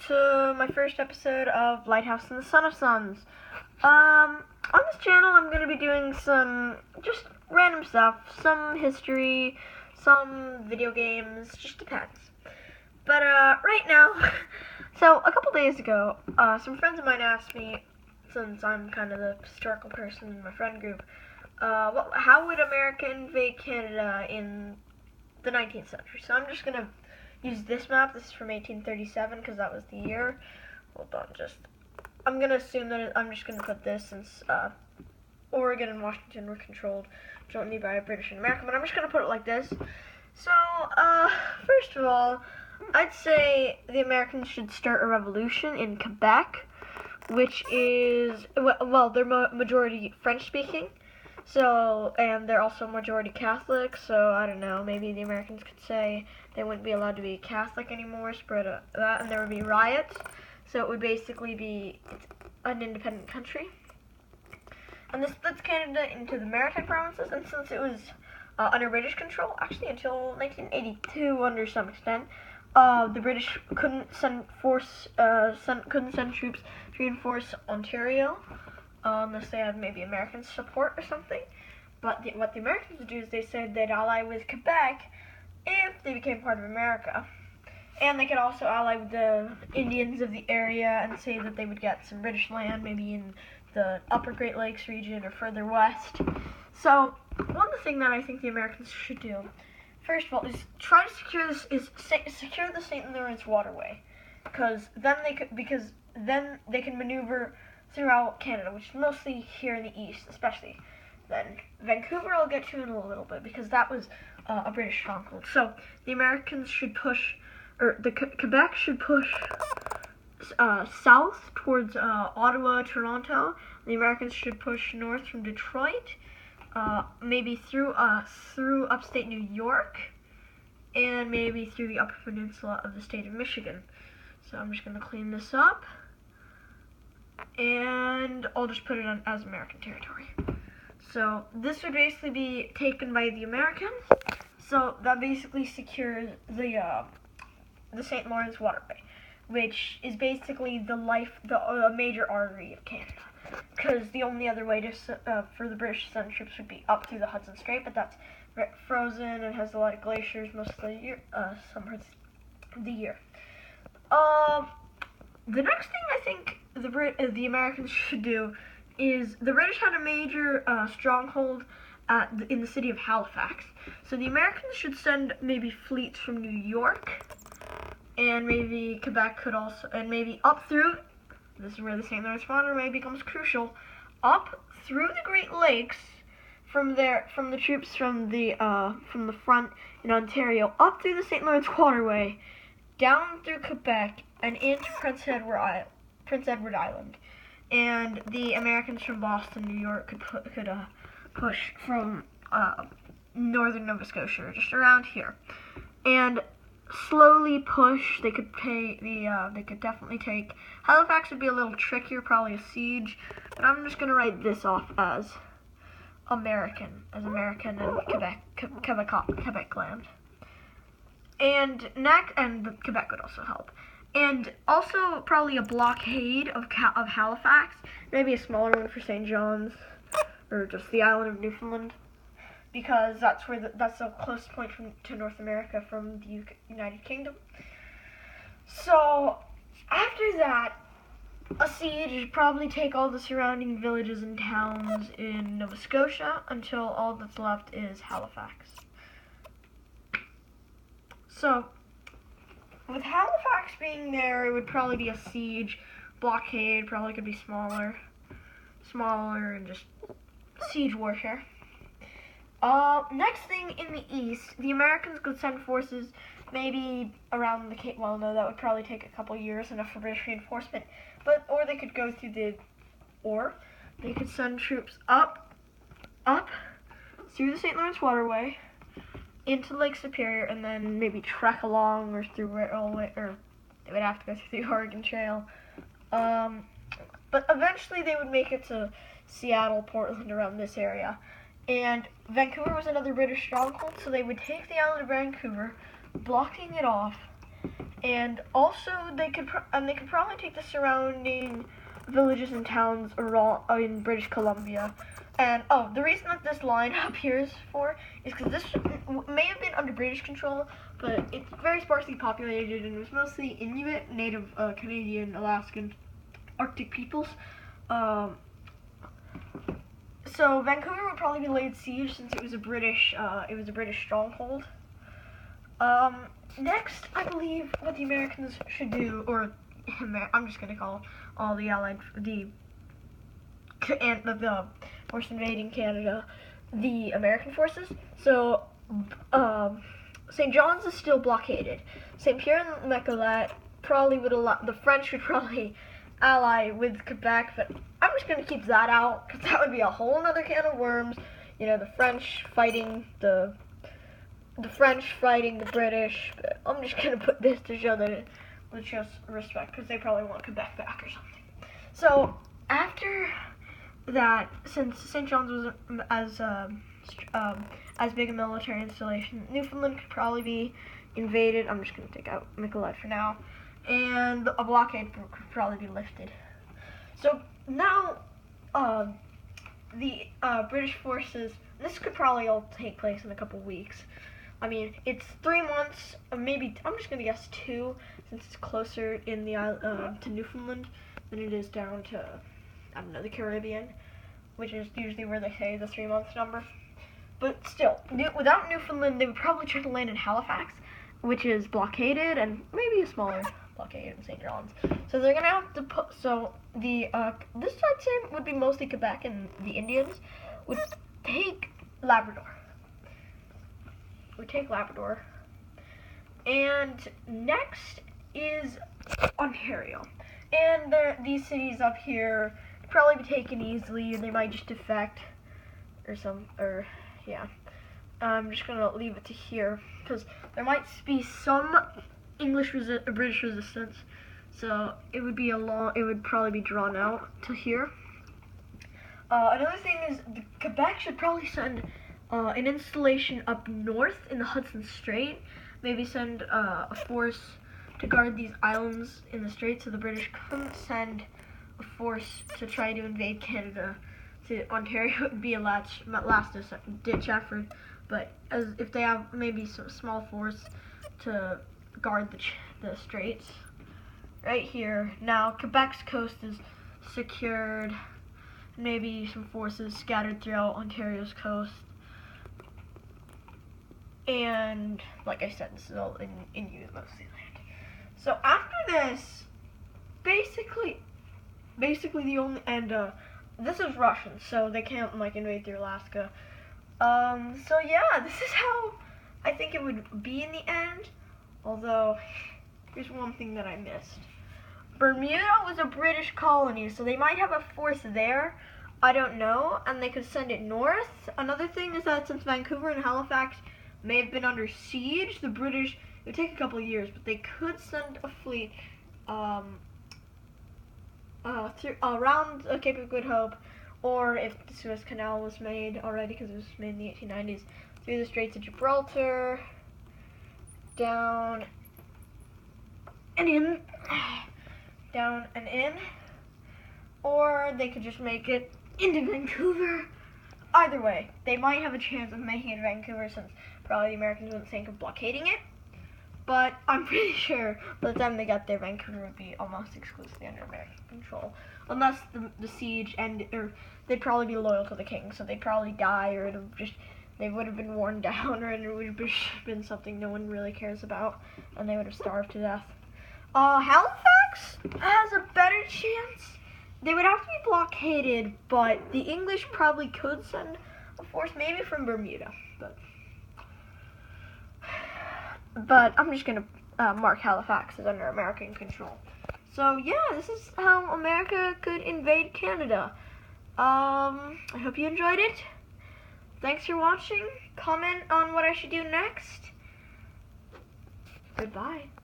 to my first episode of Lighthouse and the Son of Suns. On this channel, I'm going to be doing some just random stuff, some history, some video games, just depends. But right now, so a couple days ago, some friends of mine asked me, since I'm kind of the historical person in my friend group, how would America invade Canada in the 19th century? So I'm just going to use this map. This is from 1837 because that was the year. Hold on, I'm going to assume that I'm just going to put this since Oregon and Washington were controlled jointly by British and America, but I'm just going to put it like this. So, first of all, I'd say the Americans should start a revolution in Quebec, which is, well, they're majority French-speaking. So, and they're also majority Catholic, so I don't know, maybe the Americans could say they wouldn't be allowed to be Catholic anymore, spread that, and there would be riots. So it would basically be an independent country. And this splits Canada into the maritime provinces, and since it was under British control, actually until 1982 under some extent, the British couldn't send troops to reinforce Ontario, unless they had maybe American support or something. But what the Americans would do is they said they'd ally with Quebec if they became part of America. And they could also ally with the Indians of the area and say that they would get some British land, maybe in the upper Great Lakes region or further west. So, one thing that I think the Americans should do, first of all, is try to secure the St. Lawrence waterway, because then they can maneuver throughout Canada, which is mostly here in the east, especially. Then Vancouver I'll get to in a little bit, because that was a British stronghold. So the Americans should push, or Quebec should push south towards Ottawa, Toronto. The Americans should push north from Detroit, maybe through upstate New York, and maybe through the Upper Peninsula of the state of Michigan. So I'm just going to clean this up, and I'll just put it on as American territory. So this would basically be taken by the Americans. So that basically secures the St. Lawrence waterway, which is basically the major artery of Canada. Because the only other way for the British to send troops would be up through the Hudson Strait, but that's frozen and has a lot of glaciers most of the year, some parts of the year. The next thing I think the Americans should do is the British had a major stronghold in the city of Halifax. So the Americans should send maybe fleets from New York, and maybe Quebec could also, and maybe up through, this is where the St. Lawrence waterway becomes crucial, up through the Great Lakes from the troops from the front in Ontario, up through the St. Lawrence waterway, down through Quebec, and into Prince Edward Island. And the Americans from Boston, New York could push from northern Nova Scotia, just around here, and slowly push. They could definitely take Halifax. Would be a little trickier, probably a siege, but I'm just gonna write this off as American and Quebec land. And Quebec would also help. And also probably a blockade of Halifax, maybe a smaller one for St. John's, or just the island of Newfoundland, because that's the closest point to North America from the United Kingdom. So after that, a siege would probably take all the surrounding villages and towns in Nova Scotia until all that's left is Halifax. So with Halifax being there, it would probably be a siege, blockade, probably could be smaller, and just siege warfare. Next thing in the east, the Americans could send forces maybe around the Cape. Well, no, that would probably take a couple years, enough for British reinforcement. Or they could go through they could send troops up through the St. Lawrence waterway into Lake Superior, and then maybe trek along or through railway, or they would have to go through the Oregon Trail. But eventually they would make it to Seattle, Portland, around this area. And Vancouver was another British stronghold, so they would take the island of Vancouver, blocking it off, and also they could probably take the surrounding villages and towns around in British Columbia. And the reason that this line up here is for is because this may have been under British control, but it's very sparsely populated and it was mostly Inuit, Native Canadian, Alaskan, Arctic peoples. So Vancouver would probably be laid siege since it was a British stronghold. Next, I believe what the Americans should do, or I'm just gonna call all the force invading Canada the American forces. So, St. John's is still blockaded. St. Pierre and Miquelon probably would allow, the French would probably ally with Quebec, but I'm just gonna keep that out because that would be a whole other can of worms. You know, the French fighting the British. But I'm just gonna put this to show that it would show respect because they probably want Quebec back or something. So after that, since St. John's was as big a military installation, Newfoundland could probably be invaded. I'm just gonna take out Miquelon for now, and a blockade could probably be lifted. So now, the British forces. This could probably all take place in a couple weeks. I mean, it's 3 months, maybe, I'm just gonna guess 2, since it's closer in the to Newfoundland than it is down to, I don't know, the Caribbean, which is usually where they say the 3 month number. But still, without Newfoundland, they would probably try to land in Halifax, which is blockaded, and maybe a smaller blockade in St. John's. So they're gonna have to put, so the, this I'd say would be mostly Quebec, and the Indians would take Labrador. And next is Ontario. And these cities up here could probably be taken easily, and they might just defect yeah. I'm just gonna leave it to here because there might be some British resistance, so it would probably be drawn out to here. Another thing is Quebec should probably send an installation up north in the Hudson Strait. Maybe send a force to guard these islands in the strait, so the British couldn't send a force to try to invade Canada. So Ontario would be a last-ditch effort, but if they have maybe some small force to guard the straits. Right here, now Quebec's coast is secured. Maybe some forces scattered throughout Ontario's coast. And like I said, this is all in Inuit mostly land. So after this, basically the only, and this is Russian, so they can't like invade through Alaska. So yeah, this is how I think it would be in the end. Although, here's one thing that I missed. Bermuda was a British colony, so they might have a force there. I don't know, and they could send it north. Another thing is that since Vancouver and Halifax may have been under siege, the British, it would take a couple of years, but they could send a fleet around Cape of Good Hope, or if the Suez Canal was made already, because it was made in the 1890s, through the Straits of Gibraltar, down and in, or they could just make it into Vancouver. Either way, they might have a chance of making it to Vancouver, since probably the Americans wouldn't think of blockading it. But I'm pretty sure by the time they got there, Vancouver would be almost exclusively under American control, unless the siege ended, or they'd probably be loyal to the king, so they'd probably die, or they would have been worn down, or it would have been something no one really cares about, and they would have starved to death. Halifax has a better chance. They would have to be blockaded, but the English probably could send a force, maybe from Bermuda, but I'm just gonna mark Halifax as under American control. So yeah, this is how America could invade Canada. I hope you enjoyed it. Thanks for watching. Comment on what I should do next. Goodbye.